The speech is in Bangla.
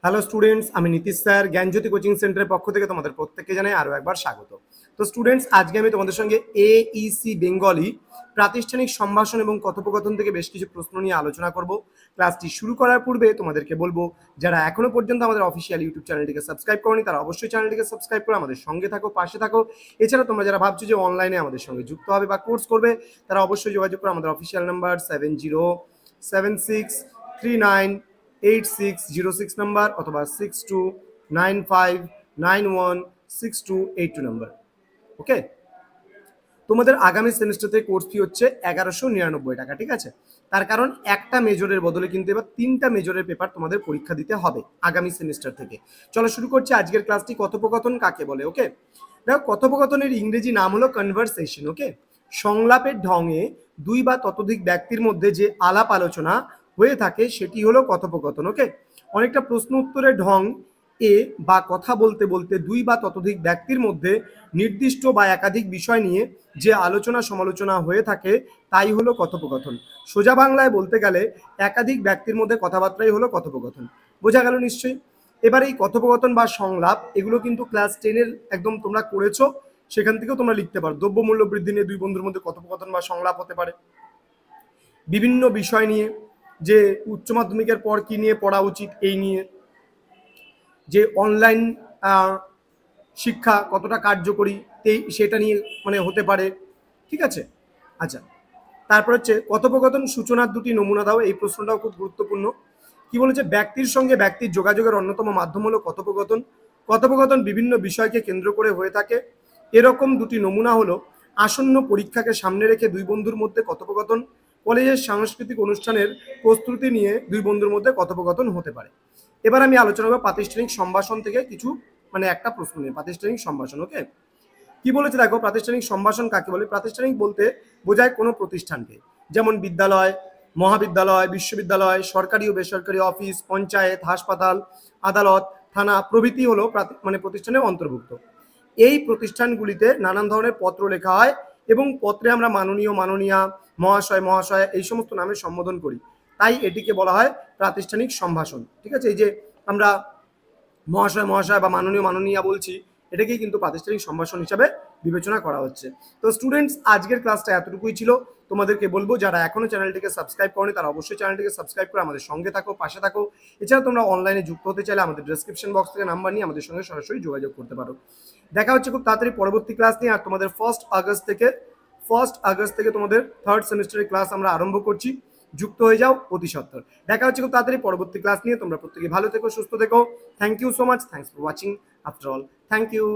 হ্যালো স্টুডেন্টস, আমি নীতিশ স্যার জ্ঞানজ্যোতি কোচিং সেন্টারের পক্ষ থেকে তোমাদের প্রত্যেককে জানাই আরও একবার স্বাগত। তো স্টুডেন্টস, আজকে আমি তোমাদের সঙ্গে AEC বেঙ্গলি প্রাতিষ্ঠানিক সম্ভাষণ এবং কথোপকথন থেকে বেশ কিছু প্রশ্ন নিয়ে আলোচনা করব। ক্লাসটি শুরু করার পূর্বে তোমাদেরকে বলবো, যারা এখনো পর্যন্ত আমাদের অফিসিয়াল ইউটিউব চ্যানেলটিকে সাবস্ক্রাইব করনি তারা অবশ্যই চ্যানেলটিকে সাবস্ক্রাইব করে আমাদের সঙ্গে থাকো, পাশে থাকো। এছাড়া তোমরা যারা ভাবছো যে অনলাইনে আমাদের সঙ্গে যুক্ত হবে বা কোর্স করবে, তারা অবশ্যই যোগাযোগ করো আমাদের অফিসিয়াল নাম্বার 7076398606 নাম্বার অথবা 6295916282 নাম্বার। ওকে, তোমাদের আগামী সেমিস্টারতে কোর্স ফি হচ্ছে 1199 টাকা। ঠিক আছে, তার কারণ একটা মেজরের বদলে কিন্তু এবার 3টা মেজরের পেপার তোমাদের পরীক্ষা দিতে হবে আগামী সেমিস্টার থেকে। চলো শুরু করছি আজকের ক্লাসটি। কথোপকথন কাকে বলে? ওকে, দেখো, কথোপকথনের ইংরেজি নাম হলো কনভারসেশন। ওকে, সংলাপের ঢঙে দুই বা ততোধিক ব্যক্তির মধ্যে যে আলাপ আলোচনা হয়ে থাকে সেটি হলো কথোপকথন। ওকে, অনেকটা প্রশ্ন উত্তরের ঢং এ বা কথা বলতে বলতে দুই বা ততোধিক ব্যক্তির মধ্যে নির্দিষ্ট বা একাধিক বিষয় নিয়ে যে আলোচনা সমালোচনা হয়ে থাকে তাই হলো কথোপকথন। সোজা বাংলায় বলতে গেলে একাধিক ব্যক্তির মধ্যে কথাবার্তাই হলো কথোপকথন। বোঝা গেল নিশ্চয়ই? এবার এই কথোপকথন বা সংলাপ এগুলো কিন্তু ক্লাস 10-এর একদম তোমরা করেছো, সেখান থেকেও তোমরা লিখতে পারো। দ্রব্যমূল্য বৃদ্ধি নিয়ে দুই বন্ধুর মধ্যে কথোপকথন বা সংলাপ হতে পারে। বিভিন্ন বিষয় নিয়ে, যে উচ্চ মাধ্যমিকের পর কি নিয়ে পড়া উচিত এই নিয়ে, যে অনলাইন শিক্ষা কতটা কার্যকরী সেটা নিয়ে মানে হতে পারে। ঠিক আছে, আচ্ছা, তারপর হচ্ছে কথোপকথন সূচনার দুটি নমুনা দাও। এই প্রশ্নটাও খুব গুরুত্বপূর্ণ। কি বলেছে? ব্যক্তির সঙ্গে ব্যক্তির যোগাযোগের অন্যতম মাধ্যম হলো কথোপকথন। কথোপকথন বিভিন্ন বিষয়কে কেন্দ্র করে হয়ে থাকে। এরকম দুটি নমুনা হলো আসন্ন পরীক্ষাকে সামনে রেখে দুই বন্ধুর মধ্যে কথোপকথন, কলেজের সাংস্কৃতিক অনুষ্ঠানের প্রস্তুতি নিয়ে দুই বন্ধুর মধ্যে কথোপকথন হতে পারে। এবার আমি আলোচনা করব প্রাতিষ্ঠানিক সম্ভাষণ থেকে কিছু মানে একটা প্রশ্ন নিয়ে। প্রাতিষ্ঠানিক সম্ভাষণ, ওকে, কি বলেছে দেখো, প্রাতিষ্ঠানিক সম্ভাষণ কাকে বলে? প্রাতিষ্ঠানিক বলতে বোঝায় কোনো প্রতিষ্ঠানকে, যেমন বিদ্যালয়, মহাবিদ্যালয়, বিশ্ববিদ্যালয়, সরকারি ও বেসরকারি অফিস, পঞ্চায়েত, হাসপাতাল, আদালত, থানা প্রভৃতি হলো মানে প্রতিষ্ঠানের অন্তর্ভুক্ত। এই প্রতিষ্ঠানগুলিতে নানান ধরনের পত্র লেখা হয় এবং পত্রে আমরা মাননীয়, মাননীয়া, মহাশয়, মহাশয় এই সমস্ত নামে সম্বোধন করি, তাই এটিকে বলা হয় প্রাতিষ্ঠানিক সম্ভাষণ। ঠিক আছে, এই যে আমরা মহাশয়, মহাশয় বা মাননীয়, মাননীয়া বলছি, এটাকেই কিন্তু প্রাতিষ্ঠানিক সম্ভাষণ হিসাবে বিবেচনা করা হচ্ছে। তো স্টুডেন্টস, আজকের ক্লাসটা এতটুকুই ছিল। তোমাদেরকে বলবো, যারা এখনো চ্যানেলটিকে সাবস্ক্রাইব করনি তারা অবশ্যই চ্যানেলটিকে সাবস্ক্রাইব করে আমাদের সঙ্গে থাকো, পাশে থাকো। এছাড়া তোমরা অনলাইনে যুক্ত হতে চাইলে আমাদের ডেসক্রিপশন বক্স থেকে নাম্বার নিয়ে আমাদের সঙ্গে সরাসরি যোগাযোগ করতে পারো। দেখা হচ্ছে খুব তাড়াতাড়ি পরবর্তী ক্লাস নিয়ে। আর তোমাদের 1 আগস্ট থেকে তোমাদের 3rd সেমিস্টারের ক্লাস আমরা আরম্ভ করছি। যুক্ত হয়ে যাও অতি সত্বর। দেখা হচ্ছে খুব তাড়াতাড়ি পরবর্তী ক্লাস নিয়ে। তোমরা প্রত্যেকে ভালো থেকো, সুস্থ থেকো। Thank you so much. Thanks for watching after all. Thank you.